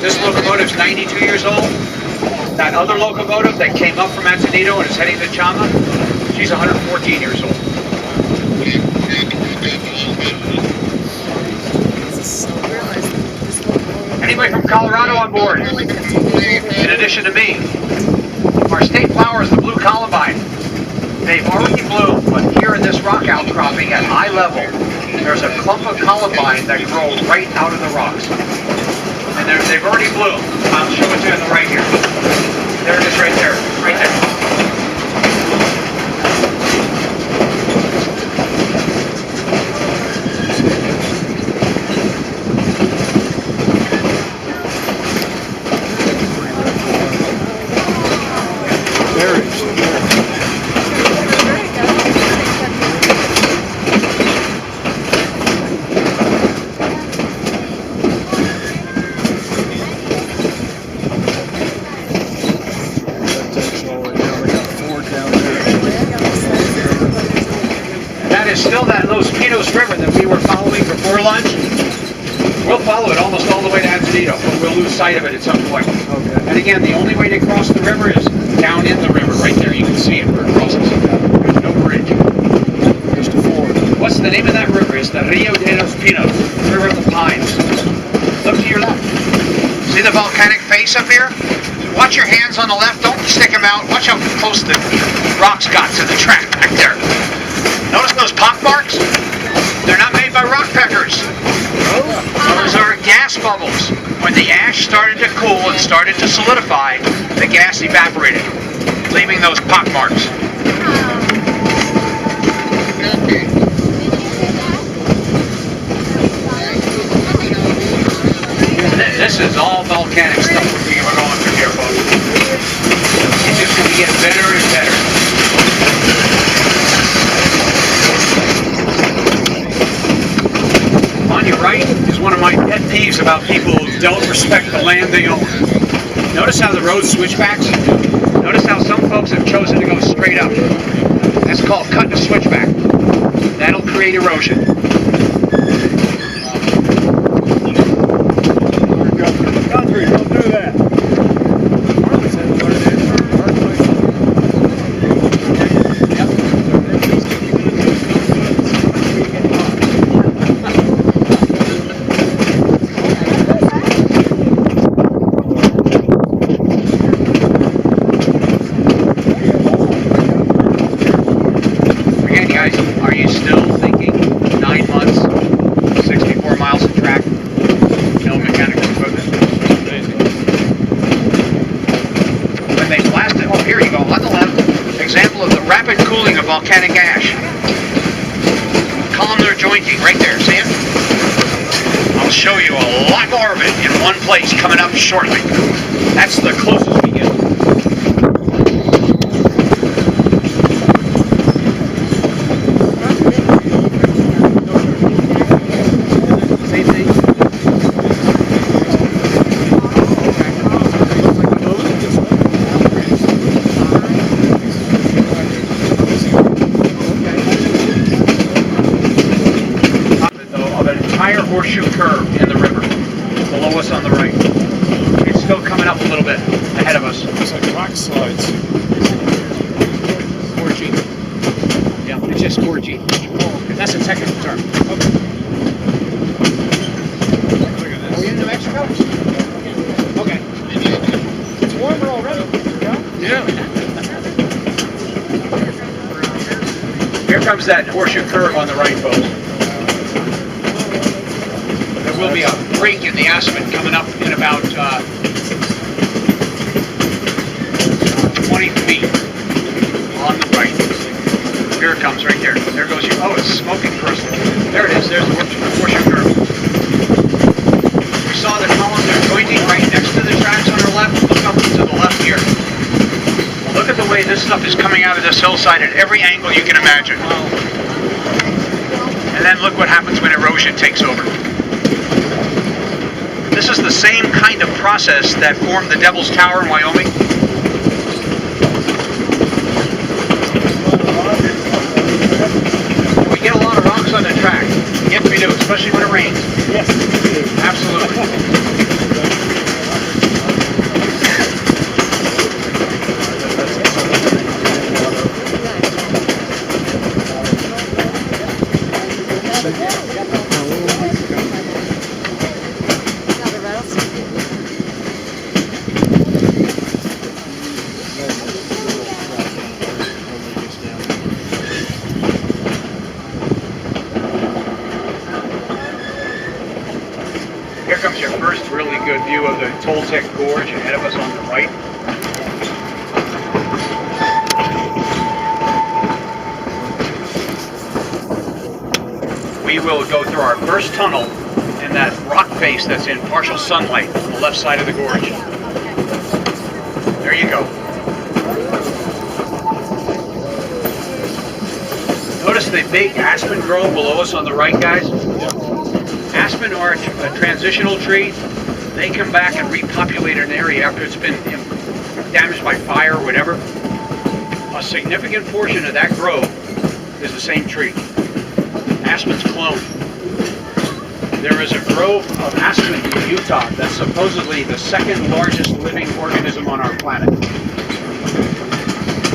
This locomotive is 92 years old. That other locomotive that came up from Antonito and is heading to Chama, she's 114 years old. Anybody from Colorado on board? In addition to me. Our state flower is the blue columbine. They've already bloomed, but here in this rock outcropping at high level, there's a clump of columbine that grows right out of the rocks. And they've already bloomed. I'll show it to you on the right here. There it is right there. Right there. Still that Los Pinos River that we were following before lunch. We'll follow it almost all the way to Antonito, but we'll lose sight of it at some point. Okay. And again, the only way to cross the river is down in the river, right there. You can see it where it crosses. There's no bridge. Just a ford. What's the name of that river? It's the Rio de los Pinos, River of the Pines. Look to your left. See the volcanic face up here? Watch your hands on the left. Don't stick them out. Watch how close the rocks got to the track back there. Notice those pock marks? They're not made by rock peckers. Those are gas bubbles. When the ash started to cool and started to solidify, the gas evaporated, leaving those pock marks. This is all volcanic stuff we're going through here, folks. It's just going to get better and better. On your right is one of my pet peeves about people who don't respect the land they own. Notice how the road switchbacks? Notice how some folks have chosen to go straight up. That's called cutting a switchback. That'll create erosion. Country, don't do that. Volcanic ash. Columnar jointing right there, see it? I'll show you a lot more of it in one place coming up shortly. That's the closest we get. Horseshoe curve in the river, below us on the right. It's still coming up a little bit ahead geology. That's a technical term. Okay. Are we in New Mexico? Okay. It's warmer already. Yeah. Here comes that horseshoe curve on the right, folks. There will be a break in the aspen coming up in about 20 feet on the right. Here it comes, right there. There goes your, oh, it's smoking first. There it is, there's the horseshoe curve. We saw the column there jointing right next to the tracks on the left. Look up to the left here. Look at the way this stuff is coming out of this hillside at every angle you can imagine. And then look what happens when erosion takes over. This is the same kind of process that formed the Devil's Tower in Wyoming. We get a lot of rocks on the track. Yes, we do, especially when it rains. Yes, absolutely. Here comes your first really good view of the Toltec Gorge ahead of us on the right. We will go through our first tunnel in that rock face that's in partial sunlight on the left side of the gorge. There you go. Notice the big aspen grove below us on the right, guys? Aspen are a transitional tree. They come back and repopulate an area after it's been damaged by fire or whatever. A significant portion of that grove is the same tree. Aspen's clone. There is a grove of aspen in Utah that's supposedly the second largest living organism on our planet.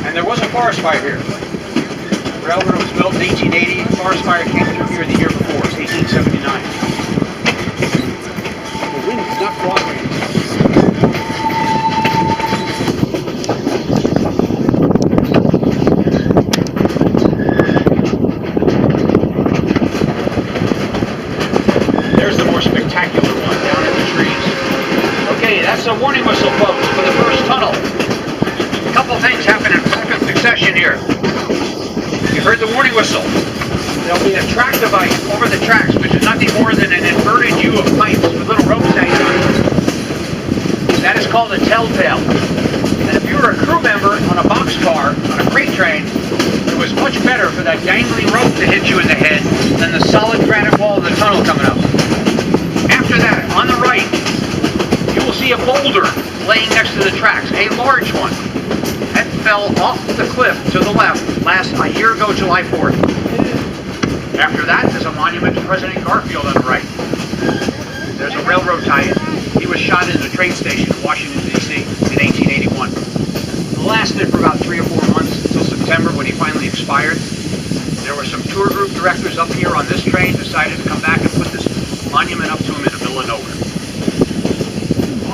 And there was a forest fire here. The railroad was built in 1880. The forest fire came through here the year before, 1879. The wind is not cooperating. There's the more spectacular one down in the trees. Okay, that's the warning whistle, folks, for the first tunnel. A couple things happen in rapid succession here. You heard the warning whistle. There'll be a track device over the tracks, which is nothing more than an inverted U of pipes with little ropes hanging on it. That is called a telltale. And if you were a crew member on a boxcar, on a freight train, it was much better for that dangling rope to hit you in the head than the solid granite wall of the tunnel coming up. After that, on the right, you will see a boulder laying next to the tracks, a large one. That fell off the cliff to the left a year ago, July 4th. After that, there's a monument to President Garfield on the right. There's a railroad tie-in. He was shot in the train station in Washington, D.C. in 1881. It lasted for about 3 or 4 months until September when he finally expired. There were some tour group directors up here on this train decided to come back and put this monument up to him in the middle of nowhere.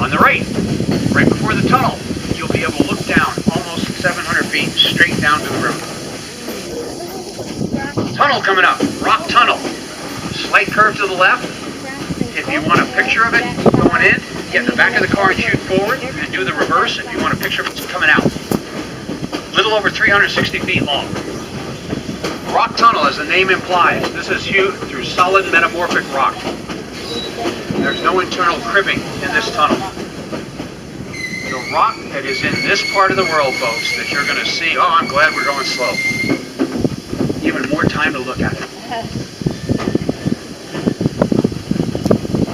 On the right before the tunnel, you'll be able to look down almost 700 feet straight down to the river. Tunnel coming up, rock tunnel. Slight curve to the left. If you want a picture of it going in, get in the back of the car and shoot forward and do the reverse if you want a picture of what's coming out. A little over 360 feet long. Rock tunnel, as the name implies, this is hewed through solid metamorphic rock. There's no internal cribbing in this tunnel. The rock that is in this part of the world, folks, that you're going to see, oh, I'm glad we're going slow. Even more time to look at it.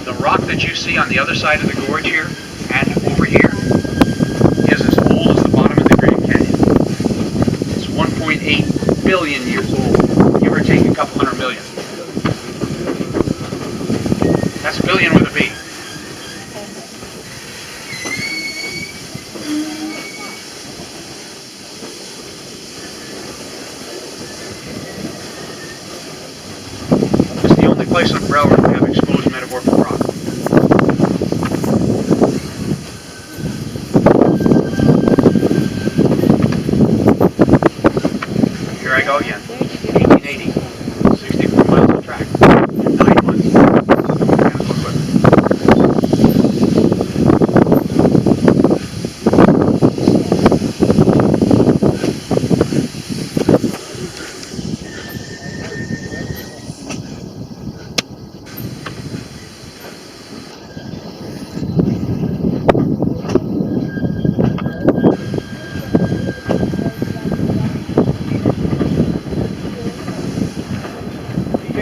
The rock that you see on the other side of the gorge here and over here is as old as the bottom of the Grand Canyon. It's 1.8 billion years old. Give or take a couple hundred million. That's billion with a B. place on the railroad we have exposed metamorphic rock. Here I go again. 1880. 64 miles of track. 9 months. Mechanical equipment.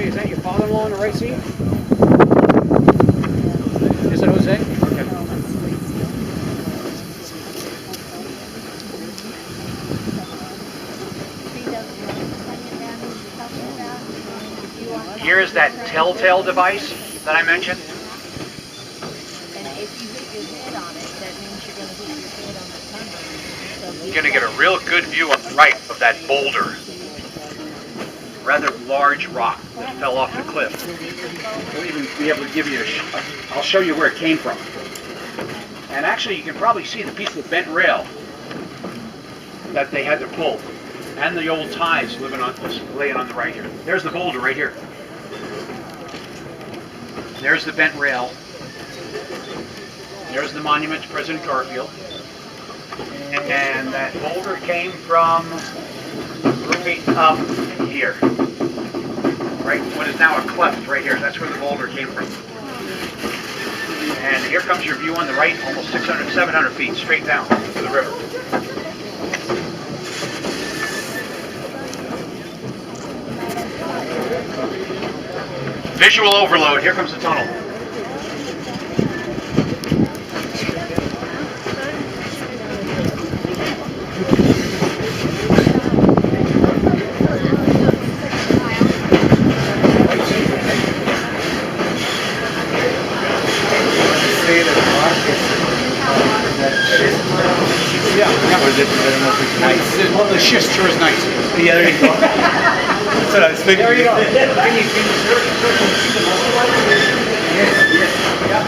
Is that your father-in-law in the right seat? Is it Jose? Okay. Here is that telltale device that I mentioned. And if you hit your head on it, that means you're going to hit your head on the tunnel. You're going to get a real good view on the right of that boulder. Rather large rock that fell off the cliff. We'll even be able to give you I'll show you where it came from. And actually you can probably see the piece of bent rail that they had to pull. And the old ties laying on the right here. There's the boulder right here. There's the bent rail. There's the monument to President Garfield. And that boulder came from right up here. Right, what is now a cleft right here. That's where the boulder came from. And here comes your view on the right, almost 600, 700 feet straight down to the river. Visual overload. Here comes the tunnel. Well, the schist sure is nice. Yeah, there you go. That's what I was thinking. There you go. Can you see the muscle light? Yes.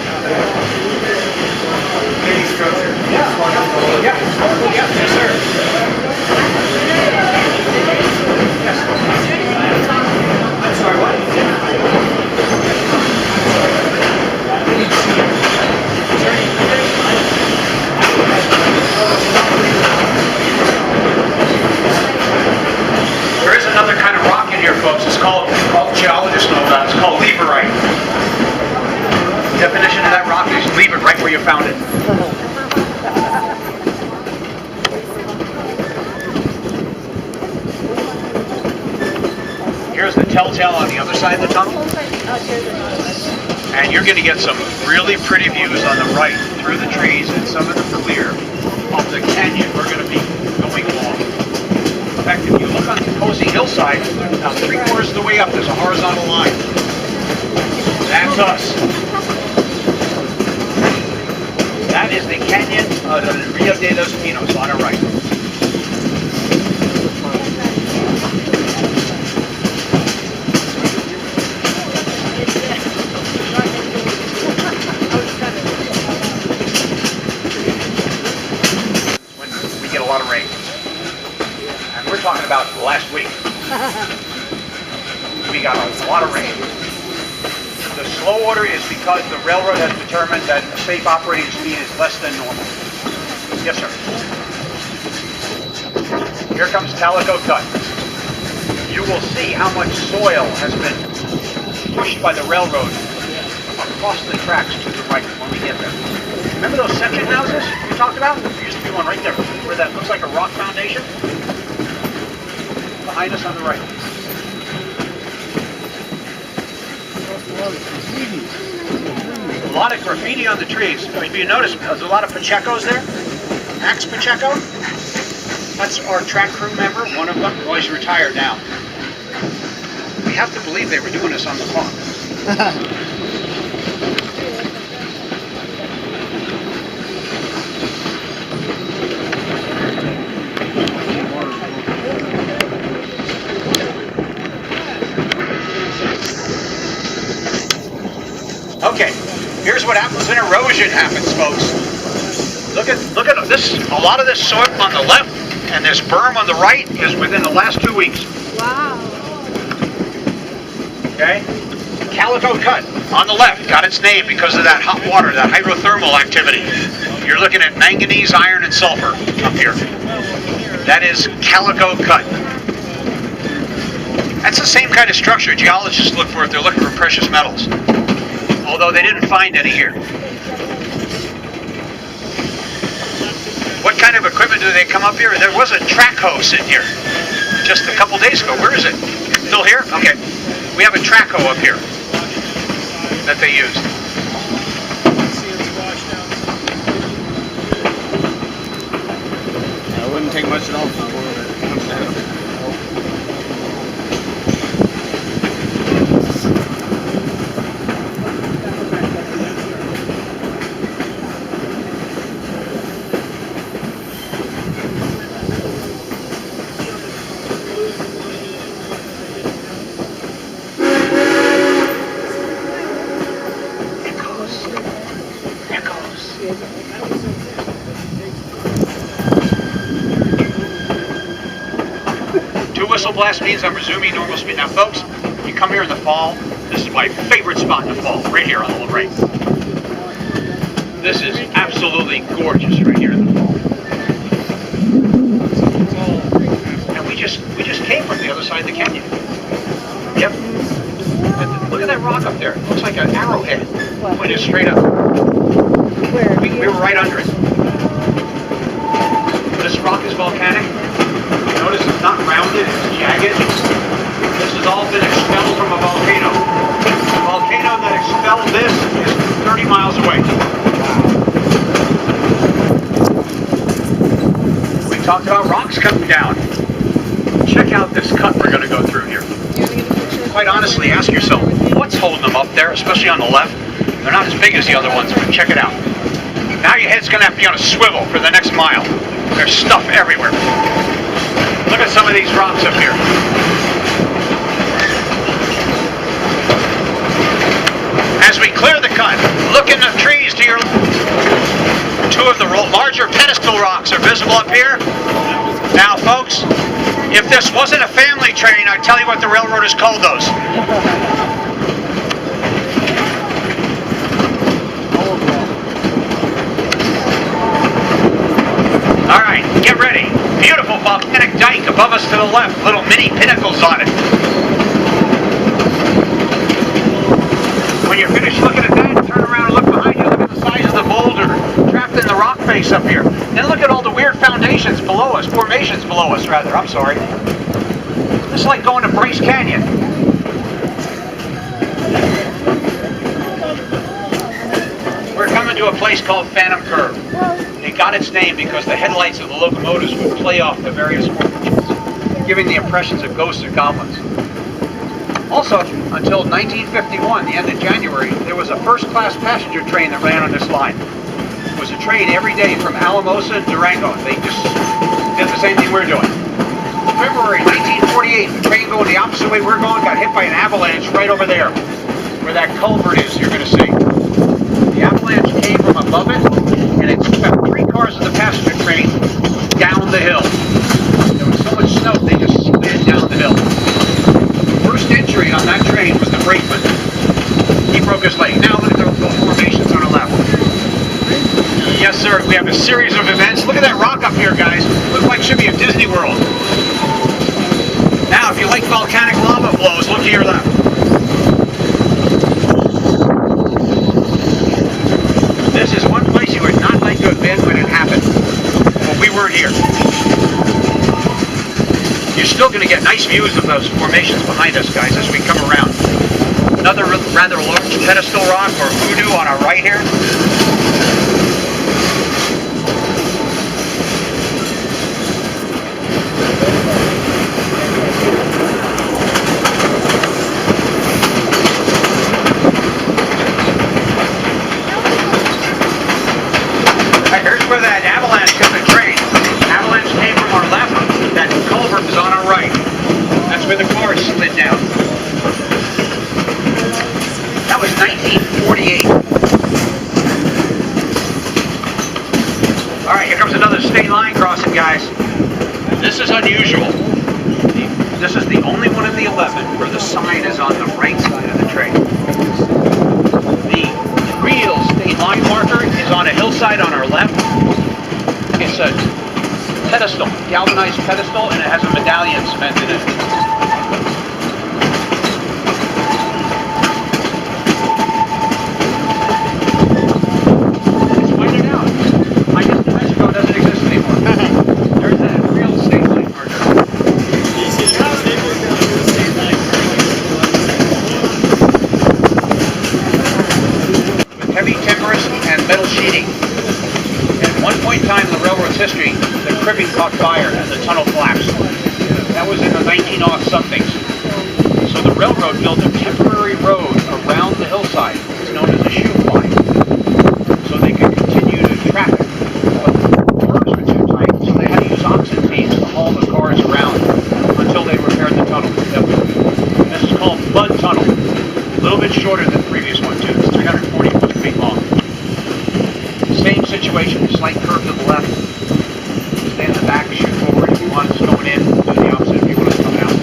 Any structure. Yeah. Yes, sir. Yes. I'm sorry, what? There is another kind of rock in here, folks. It's called, all geologists know about it. It's called leverite. The definition of that rock is leave it right where you found it. Here's the telltale on the other side of the tunnel. And you're going to get some really pretty views on the right through the trees and some of the clear of the canyon we're going to be going along. In fact, if you look on the cozy hillside, about 3/4 of the way up, there's a horizontal line. That's us. That is the canyon of the Rio de los Pinos on our right. When we get a lot of rain. And we're talking about last week. We got a lot of rain. The slow order is because the railroad has determined that a safe operating speed is less than normal. Yes, sir. Here comes Calico Cut. You will see how much soil has been pushed by the railroad across the tracks to the right when we get there. Remember those section houses we talked about? There used to be one right there where that looks like a rock foundation. Behind us on the right. A lot of graffiti on the trees. If you notice, there's a lot of Pachecos there. Max Pacheco. That's our track crew member, one of them. Well, he's retired now. We have to believe they were doing this on the clock. Here's what happens when erosion happens, folks. Look at this. A lot of this soil on the left and this berm on the right is within the last 2 weeks. Wow. Okay? Calico Cut on the left got its name because of that hot water, that hydrothermal activity. You're looking at manganese, iron, and sulfur up here. That is Calico Cut. That's the same kind of structure geologists look for if they're looking for precious metals. Although they didn't find any here. What kind of equipment do they come up here? There was a track hoe sitting here just a couple days ago. Where is it? Still here? Okay. We have a track hoe up here that they used. It wouldn't take much at all for it comes down. Whistle blast means I'm resuming normal speed. Now folks, you come here in the fall, this is my favorite spot in the fall, right here on the right. This is absolutely gorgeous right here in the fall. And we just came from the other side of the canyon. Yep. Look at that rock up there. It looks like an arrowhead. Pointed straight up. Where? We were right under it. This rock is volcanic. Notice it's not rounded, it's jagged. This has all been expelled from a volcano. The volcano that expelled this is 30 miles away. We talked about rocks coming down. Check out this cut we're going to go through here. Quite honestly, ask yourself, what's holding them up there, especially on the left? They're not as big as the other ones, but check it out. Now your head's going to have to be on a swivel for the next mile. There's stuff everywhere. Look at some of these rocks up here. As we clear the cut, look in the trees to your left. Two of the larger pedestal rocks are visible up here. Now folks, if this wasn't a family train, I'd tell you what the railroaders called those. Alright, get ready. Beautiful volcanic dike above us to the left. Little mini pinnacles on it. When you're finished looking at that, turn around and look behind you. Look at the size of the boulder trapped in the rock face up here. Then look at all the weird foundations below us. Formations below us, rather. I'm sorry. This is like going to Bryce Canyon. We're coming to a place called Phantom Curve. It got its name because the headlights of the locomotives would play off the various formations, giving the impressions of ghosts or goblins. Also, until 1951, the end of January, there was a first-class passenger train that ran on this line. It was a train every day from Alamosa to Durango. They just did the same thing we're doing. February 1948, the train going the opposite way we're going got hit by an avalanche right over there, where that culvert is you're going to see. The avalanche came from above it, and it swept 3 cars of the passenger train down the hill. There was so much snow, they just slid down the hill. The worst injury on that train was the brakeman. He broke his leg. Now look at the formations on the left. Yes, sir, we have a series of events. Look at that rock up here, guys. Looks like it should be a Disney World. Now, if you like volcanic lava flows, look to your left. This is one place you would not like to have been when it happened. But we weren't here. You're still going to get nice views of those formations behind us, guys, as we come around. Another rather large pedestal rock, or hoodoo, on our right here. Here's where that avalanche hit the train. Avalanche came from our left. That culvert is on our right. That's where the cars slid down. That was 1948. guys, this is unusual. This is the only one of the 11 where the sign is on the right side of the train. The real state line marker is on a hillside on our left. It's a pedestal, galvanized pedestal, and it has a medallion cemented in it. It's whited out. I guess New Mexico doesn't exist anymore. There's that real state line marker. With heavy timbers and metal sheeting. At one point in time in the railroad's history, the cribbing caught fire and the tunnel collapsed. That was in the 19-somethings. So the railroad built a temporary road around the hillside. It's known as a shoe line. So they could continue to traffic. But the roads were too tight, so they had to use oxen teams to haul the cars around until they repaired the tunnel. This is called Mud Tunnel. A little bit shorter than the previous one too. It's 340 feet long. Same situation, slight curve to the left. Stay in the back, shoot forward if you want us going in, do the opposite if you want us coming out.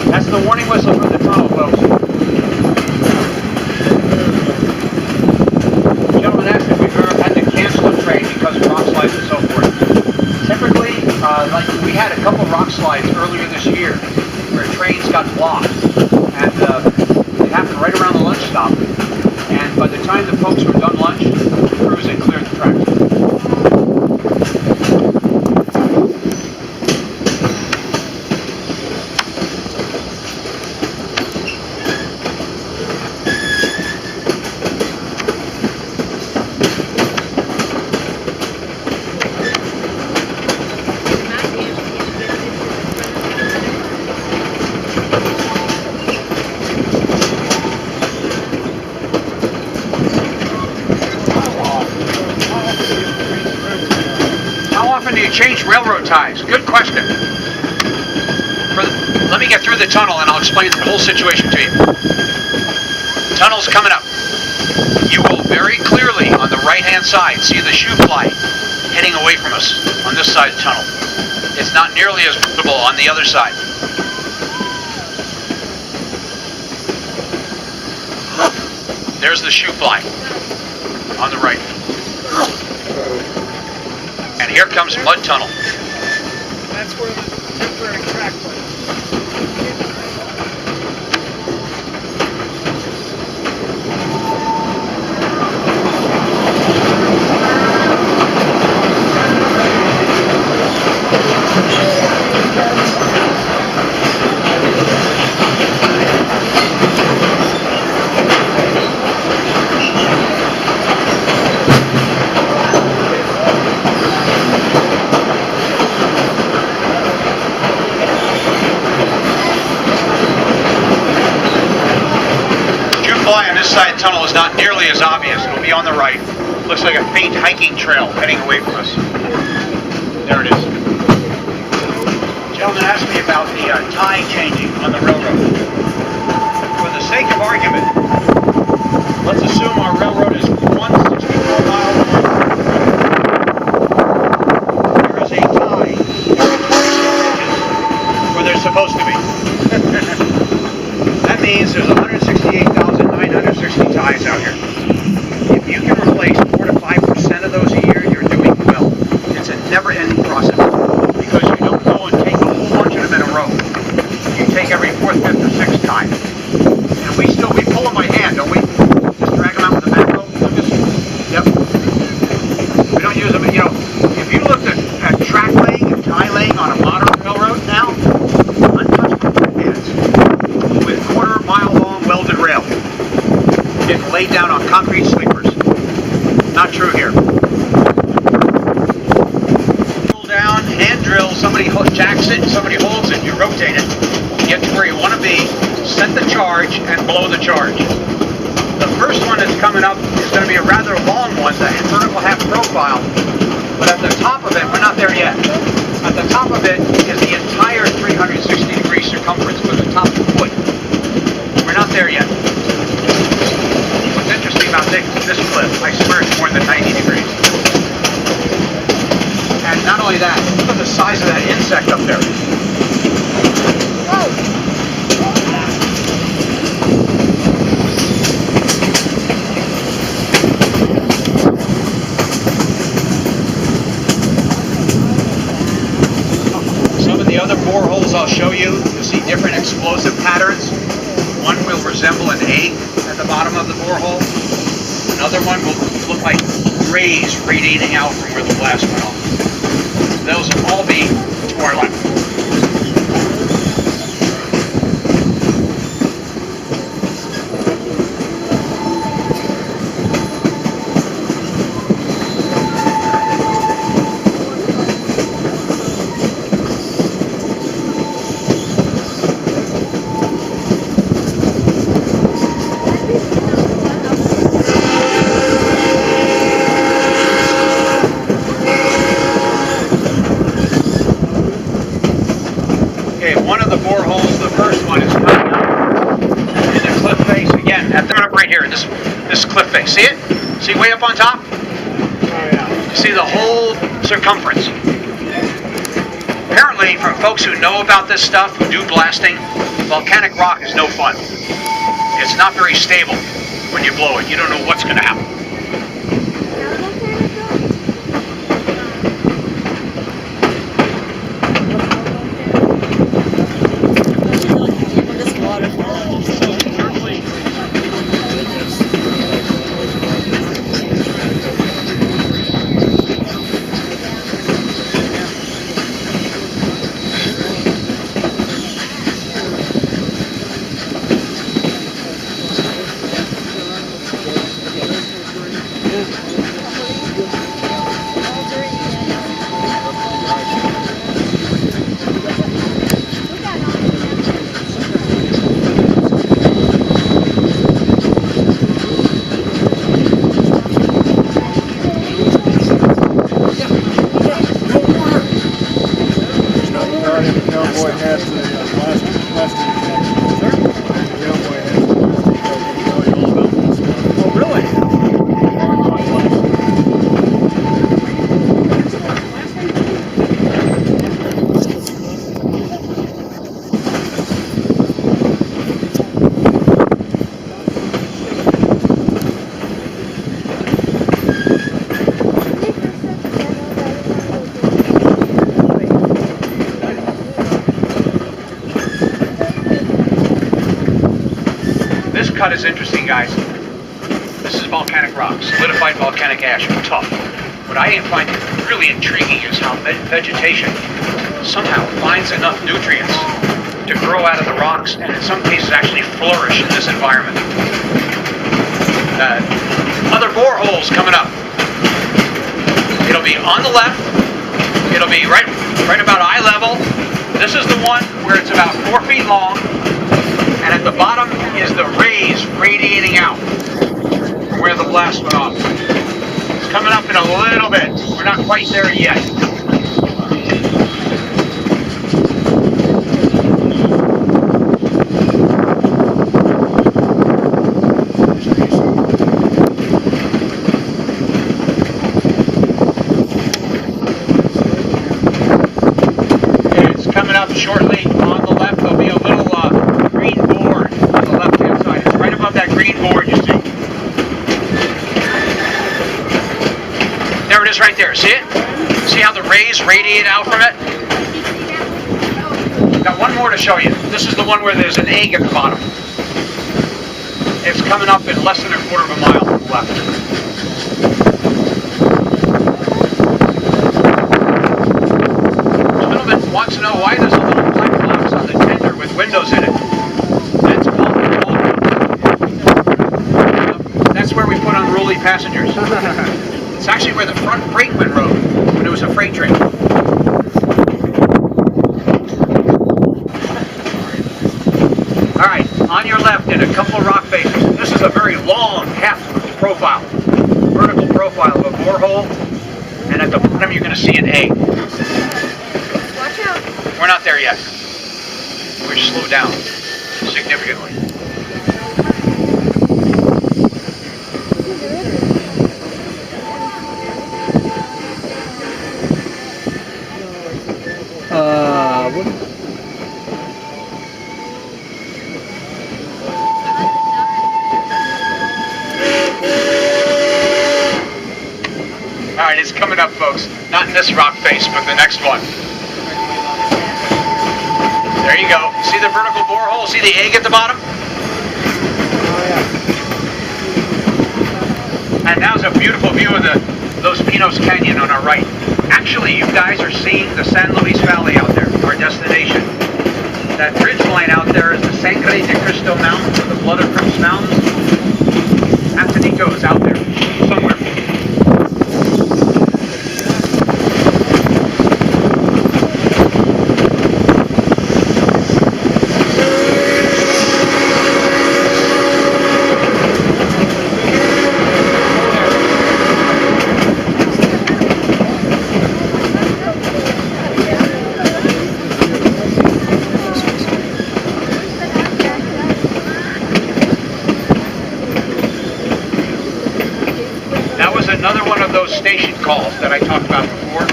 That's the warning whistle for the tunnel, folks. The gentleman asked if we've ever had to cancel a train because of rock slides and so forth. Typically, like we had a couple rock slides earlier this year where trains got blocked, and it happened right around the lunch stop. And by the time the folks were done lunch, the crews had cleared the tracks. Change railroad ties? Good question. Let me get through the tunnel and I'll explain the whole situation to you. Tunnel's coming up. You will very clearly on the right hand side see the shoe fly heading away from us on this side of the tunnel. It's not nearly as visible on the other side. There's the shoe fly on the right. And here comes Mud Tunnel. That's where the temporary track was. On this side of the tunnel is not nearly as obvious. It'll be on the right. Looks like a faint hiking trail heading away from us. There it is. The gentleman asked me about the tie changing on the railroad. For the sake of argument, let's assume our railroad is 164 miles long. There is a tie every 26 inches where they're supposed to be. That means there's 168,960 ties out here. If you can replace 4 to 5% of those a year, you're doing well. It's a never-ending process because you don't go and take a whole bunch of them in a row. You take every 4th, 5th, or 6th time. And we pull them by hand, don't we? Just drag them out with the backhoe. going to be a rather long one, the vertical half profile. But at the top of it, we're not there yet. At the top of it is the entire 360-degree circumference for the top foot. We're not there yet. What's interesting about this cliff, I swear it's more than 90 degrees. And not only that, look at the size of that insect up there. Some of the other boreholes I'll show you, you'll see different explosive patterns. One will resemble an egg at the bottom of the borehole. Another one will look like rays radiating out from where the blast went off. Those will all be to our left. One of the boreholes, the first one, is coming up in the cliff face again. Coming up right here, this cliff face. See it? See way up on top? Oh yeah. You see the whole circumference. Apparently, from folks who know about this stuff, who do blasting, volcanic rock is no fun. It's not very stable when you blow it. You don't know what's going to happen. Cut is interesting, guys. This is volcanic rock, solidified volcanic ash, tough. What I find really intriguing is how vegetation somehow finds enough nutrients to grow out of the rocks and in some cases actually flourish in this environment. Other boreholes coming up. It'll be on the left. It'll be right about eye level. This is the one where it's about 4 feet long. And at the bottom is the rays radiating out from where the blast went off. It's coming up in a little bit. We're not quite there yet. Okay, it's coming up shortly. On the left, there'll be a little green board on the left-hand side. It's right above that green board you see. There it is right there. See it? See how the rays radiate out from it? Got one more to show you. This is the one where there's an egg at the bottom. It's coming up in less than a quarter of a mile to the left. A gentleman wants to know why there's a little black box on the tender with windows in it. That's where we put unruly passengers. It's actually where the front brakeman rode when it was a freight train. Alright, on your left in a couple of rock faces. This is a very long half profile. profile of a borehole, and at the bottom you're going to see an A. Watch out. We're not there yet. We're slowed down significantly. All right, it's coming up, folks. Not in this rock face, but the next one. There you go. See the vertical borehole? See the egg at the bottom? And now's a beautiful view of Los Pinos Canyon on our right. Actually, you guys are seeing the San Luis Valley out there, our destination. That ridge line out there is the Sangre de Cristo Mountains, or the Blood of Christ Mountains. Antonito is out there somewhere. Another one of those station calls that I talked about before.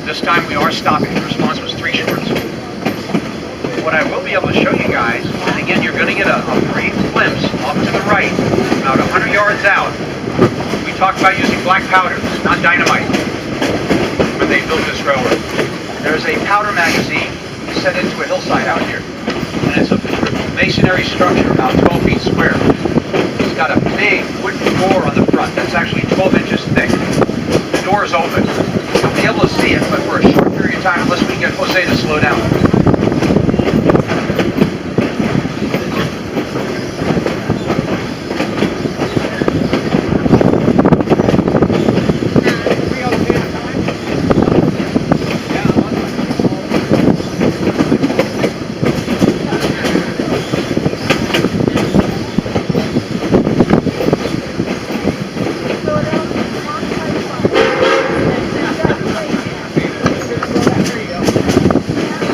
This time we are stopping. The response was 3 shorts. What I will be able to show you guys, and again you're going to get a brief glimpse off to the right, about 100 yards out. We talked about using black powder, not dynamite, when they built this railroad. There's a powder magazine set into a hillside out here, and it's a masonry structure about 12 feet square. It's got a big wooden door on the front that's actually 12 inches thick. The door is open. You'll be able to see it, but for a short period of time, unless we get Jose to slow down.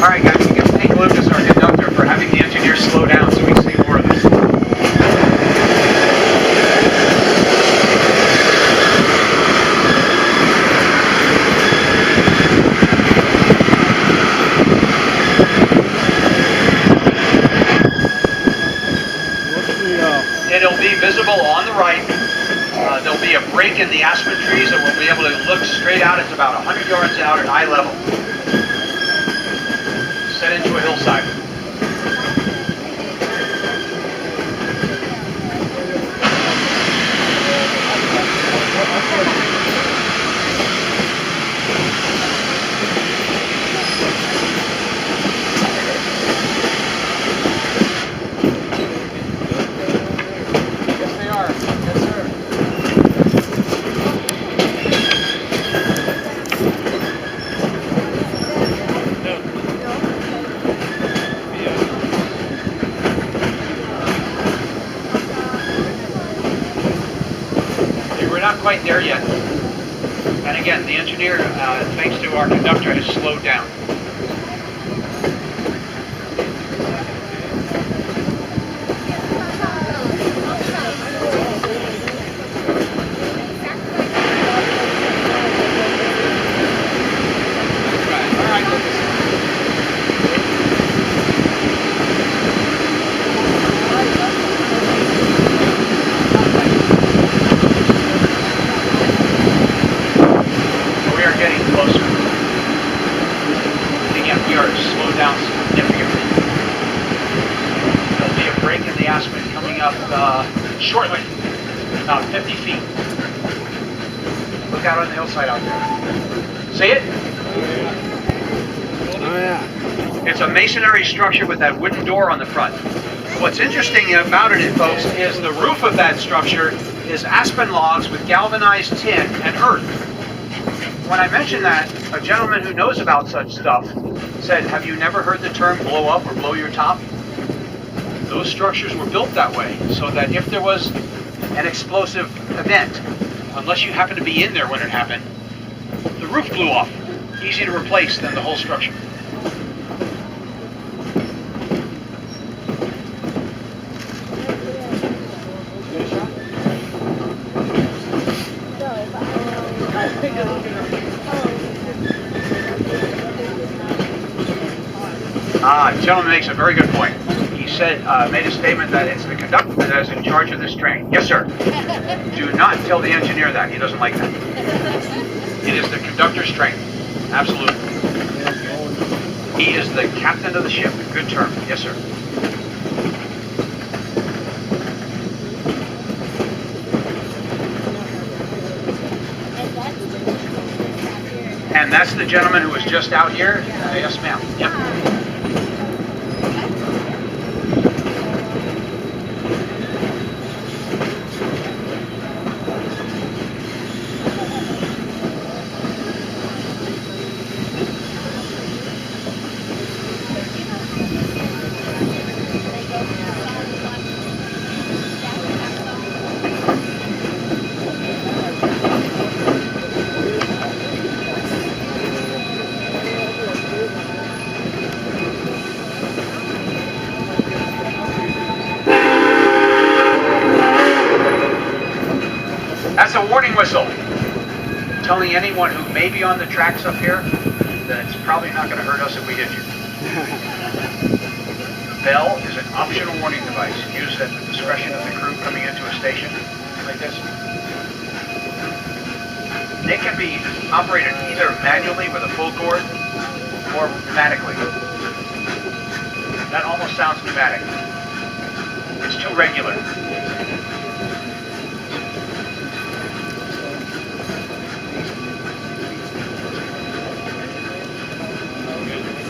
Alright guys, you can thank Lucas, our conductor, for having the engineer slow down so we can see more of this. It'll be visible on the right. There'll be a break in the aspen trees and we'll be able to look straight out. It's about 100 yards out at eye level. Set into a hillside. Yes, they are. Yes, sir. We're not quite there yet. And again, the engineer, thanks to our conductor, has slowed down. Shortly, about 50 feet. Look out on the hillside out there. See it? Oh yeah. It's a masonry structure with that wooden door on the front. What's interesting about it, folks, is the roof of that structure is aspen logs with galvanized tin and earth. When I mentioned that, a gentleman who knows about such stuff said, have you never heard the term blow up or blow your top? Those structures were built that way, so that if there was an explosive event, unless you happen to be in there when it happened, the roof blew off. Easy to replace than the whole structure. The gentleman makes a very good point. He said, made a statement that it's the conductor that is in charge of this train. Yes, sir. Do not tell the engineer that. He doesn't like that. It is the conductor's train. Absolutely. He is the captain of the ship. Good term. Yes, sir. And that's the gentleman who was just out here? Yes, ma'am. Yep. That's a warning whistle, telling anyone who may be on the tracks up here that it's probably not going to hurt us if we hit you. The bell is an optional warning device used at the discretion of the crew coming into a station like this. It can be operated either manually with a full cord or pneumatically. That almost sounds pneumatic. It's too regular.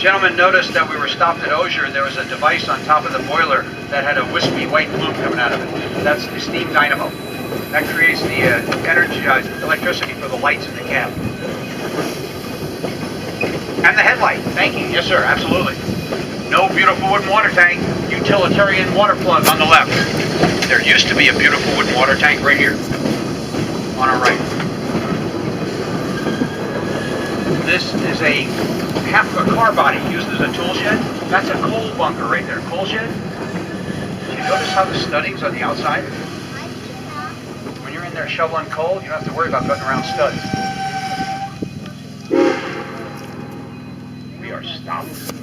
Gentlemen noticed that we were stopped at Osier and there was a device on top of the boiler that had a wispy white plume coming out of it. That's the steam dynamo. That creates the energy, electricity for the lights in the cab. And the headlight. Thank you. Yes, sir. Absolutely. No beautiful wooden water tank. Utilitarian water plug on the left. There used to be a beautiful wooden water tank right here on our right. This is a half of a car body used as a tool shed. That's a coal bunker right there. Coal shed. Do you notice how the studding's on the outside? When you're in there shoveling coal, you don't have to worry about cutting around studs. We are stopped.